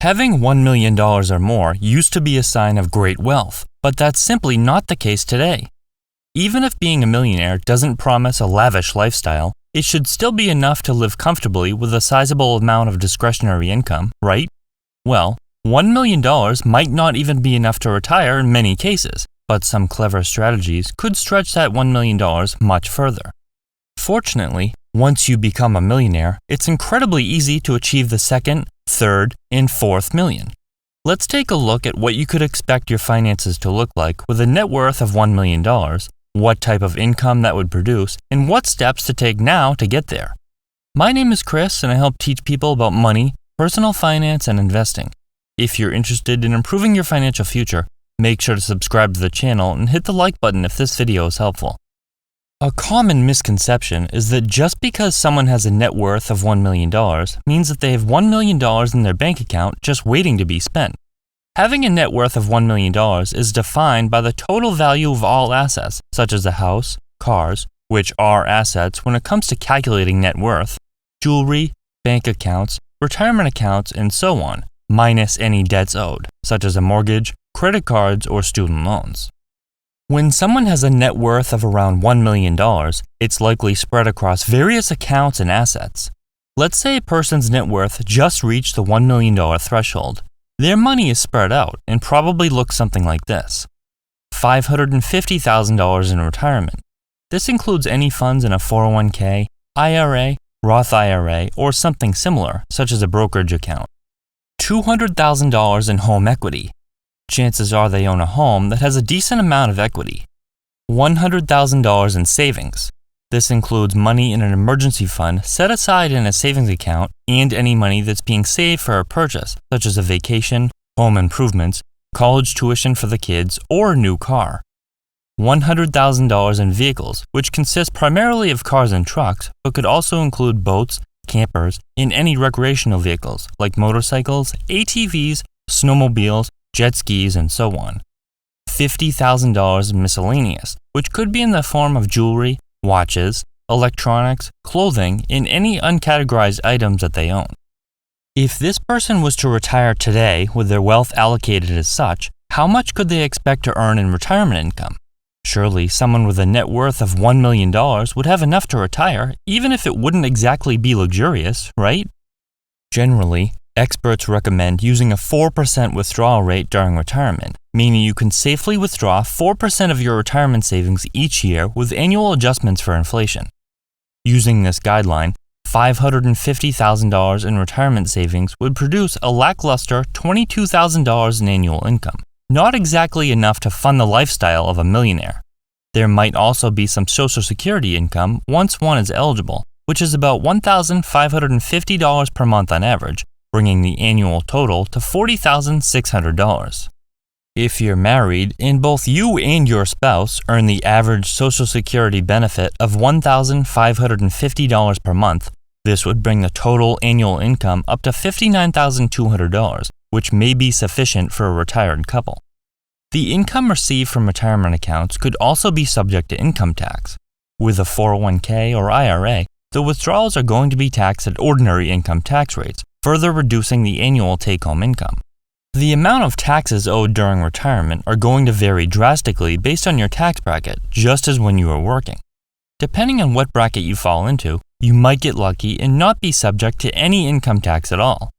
Having $1 million or more used to be a sign of great wealth, but that's simply not the case today. Even if being a millionaire doesn't promise a lavish lifestyle, it should still be enough to live comfortably with a sizable amount of discretionary income, right? Well, $1 million might not even be enough to retire in many cases, but some clever strategies could stretch that $1 million much further. Fortunately, once you become a millionaire, it's incredibly easy to achieve the second, third, and fourth million. Let's take a look at what you could expect your finances to look like with a net worth of $1 million, what type of income that would produce, and what steps to take now to get there. My name is Chris, and I help teach people about money, personal finance, and investing. If you're interested in improving your financial future, make sure to subscribe to the channel and hit the like button if this video is helpful. A common misconception is that just because someone has a net worth of $1 million means that they have $1 million in their bank account just waiting to be spent. Having a net worth of $1 million is defined by the total value of all assets, such as a house, cars, which are assets when it comes to calculating net worth, jewelry, bank accounts, retirement accounts, and so on, minus any debts owed, such as a mortgage, credit cards, or student loans. When someone has a net worth of around $1 million, it's likely spread across various accounts and assets. Let's say a person's net worth just reached the $1 million threshold. Their money is spread out and probably looks something like this. $550,000 in retirement. This includes any funds in a 401k, IRA, Roth IRA, or something similar, such as a brokerage account. $200,000 in home equity. Chances are they own a home that has a decent amount of equity. $100,000 in savings. This includes money in an emergency fund set aside in a savings account and any money that's being saved for a purchase, such as a vacation, home improvements, college tuition for the kids, or a new car. $100,000 in vehicles, which consists primarily of cars and trucks, but could also include boats, campers, and any recreational vehicles like motorcycles, ATVs, snowmobiles, jet skis, and so on. $50,000 in miscellaneous, which could be in the form of jewelry, watches, electronics, clothing, and any uncategorized items that they own. If this person was to retire today with their wealth allocated as such, how much could they expect to earn in retirement income? Surely someone with a net worth of $1 million would have enough to retire, even if it wouldn't exactly be luxurious, right? Generally, experts recommend using a 4% withdrawal rate during retirement, meaning you can safely withdraw 4% of your retirement savings each year with annual adjustments for inflation. Using this guideline, $550,000 in retirement savings would produce a lackluster $22,000 in annual income, not exactly enough to fund the lifestyle of a millionaire. There might also be some Social Security income once one is eligible, which is about $1,550 per month on average, bringing the annual total to $40,600. If you're married and both you and your spouse earn the average Social Security benefit of $1,550 per month, this would bring the total annual income up to $59,200, which may be sufficient for a retired couple. The income received from retirement accounts could also be subject to income tax. With a 401k or IRA, the withdrawals are going to be taxed at ordinary income tax rates, further reducing the annual take-home income. The amount of taxes owed during retirement are going to vary drastically based on your tax bracket, just as when you are working. Depending on what bracket you fall into, you might get lucky and not be subject to any income tax at all.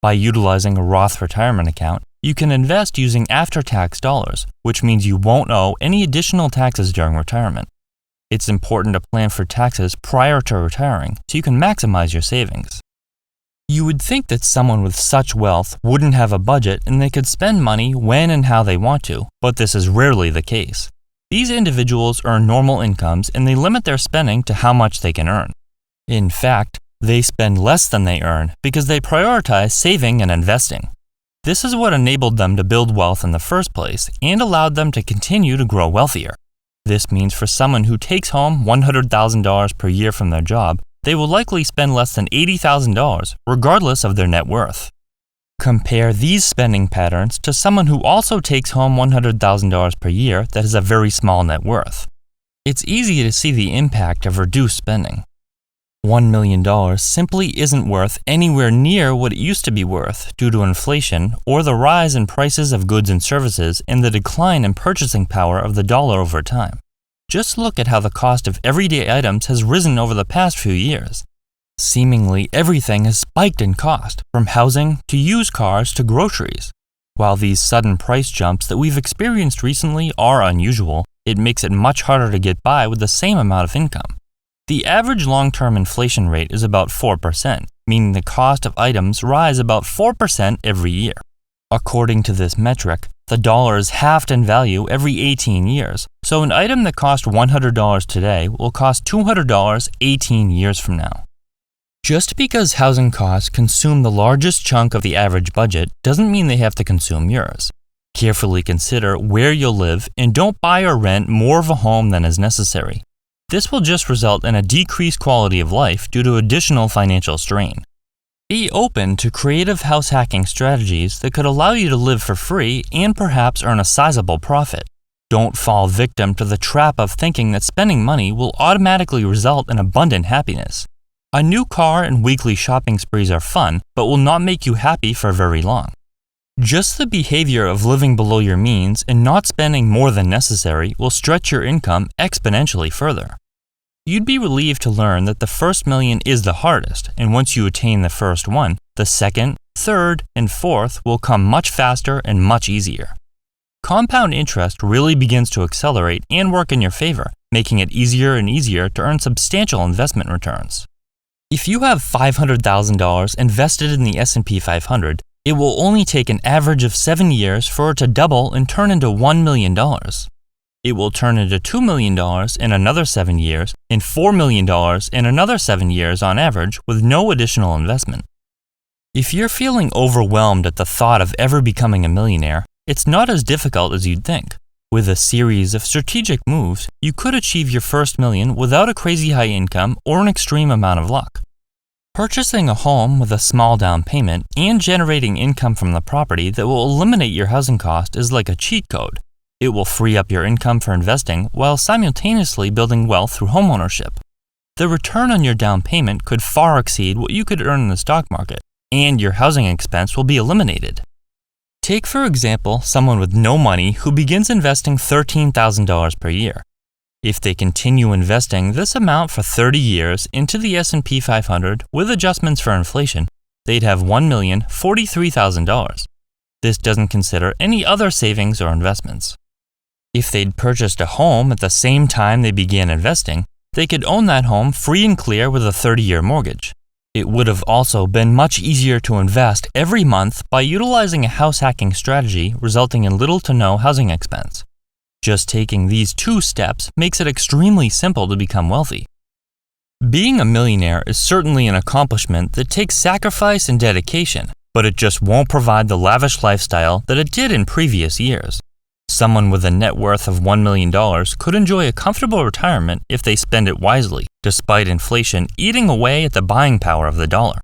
By utilizing a Roth retirement account, you can invest using after-tax dollars, which means you won't owe any additional taxes during retirement. It's important to plan for taxes prior to retiring so you can maximize your savings. You would think that someone with such wealth wouldn't have a budget and they could spend money when and how they want to, but this is rarely the case. These individuals earn normal incomes and they limit their spending to how much they can earn. In fact, they spend less than they earn because they prioritize saving and investing. This is what enabled them to build wealth in the first place and allowed them to continue to grow wealthier. This means for someone who takes home $100,000 per year from their job, they will likely spend less than $80,000, regardless of their net worth. Compare these spending patterns to someone who also takes home $100,000 per year that has a very small net worth. It's easy to see the impact of reduced spending. $1 million simply isn't worth anywhere near what it used to be worth due to inflation or the rise in prices of goods and services and the decline in purchasing power of the dollar over time. Just look at how the cost of everyday items has risen over the past few years. Seemingly everything has spiked in cost, from housing to used cars to groceries. While these sudden price jumps that we've experienced recently are unusual, it makes it much harder to get by with the same amount of income. The average long-term inflation rate is about 4%, meaning the cost of items rise about 4% every year. According to this metric, the dollar is halved in value every 18 years, so an item that cost $100 today will cost $200 18 years from now. Just because housing costs consume the largest chunk of the average budget doesn't mean they have to consume yours. Carefully consider where you'll live and don't buy or rent more of a home than is necessary. This will just result in a decreased quality of life due to additional financial strain. Be open to creative house hacking strategies that could allow you to live for free and perhaps earn a sizable profit. Don't fall victim to the trap of thinking that spending money will automatically result in abundant happiness. A new car and weekly shopping sprees are fun, but will not make you happy for very long. Just the behavior of living below your means and not spending more than necessary will stretch your income exponentially further. You'd be relieved to learn that the first million is the hardest, and once you attain the first one, the second, third, and fourth will come much faster and much easier. Compound interest really begins to accelerate and work in your favor, making it easier and easier to earn substantial investment returns. If you have $500,000 invested in the S&P 500, it will only take an average of 7 years for it to double and turn into $1 million. It will turn into $2 million in another 7 years and $4 million in another 7 years on average with no additional investment. If you're feeling overwhelmed at the thought of ever becoming a millionaire, it's not as difficult as you'd think. With a series of strategic moves, you could achieve your first million without a crazy high income or an extreme amount of luck. Purchasing a home with a small down payment and generating income from the property that will eliminate your housing cost is like a cheat code. It will free up your income for investing while simultaneously building wealth through homeownership. The return on your down payment could far exceed what you could earn in the stock market, and your housing expense will be eliminated. Take, for example, someone with no money who begins investing $13,000 per year. If they continue investing this amount for 30 years into the S&P 500 with adjustments for inflation, they'd have $1,043,000. This doesn't consider any other savings or investments. If they'd purchased a home at the same time they began investing, they could own that home free and clear with a 30-year mortgage. It would have also been much easier to invest every month by utilizing a house hacking strategy resulting in little to no housing expense. Just taking these 2 steps makes it extremely simple to become wealthy. Being a millionaire is certainly an accomplishment that takes sacrifice and dedication, but it just won't provide the lavish lifestyle that it did in previous years. Someone with a net worth of $1 million could enjoy a comfortable retirement if they spend it wisely, despite inflation eating away at the buying power of the dollar.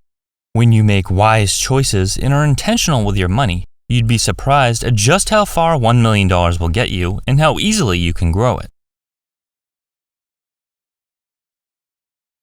When you make wise choices and are intentional with your money, you'd be surprised at just how far $1 million will get you and how easily you can grow it.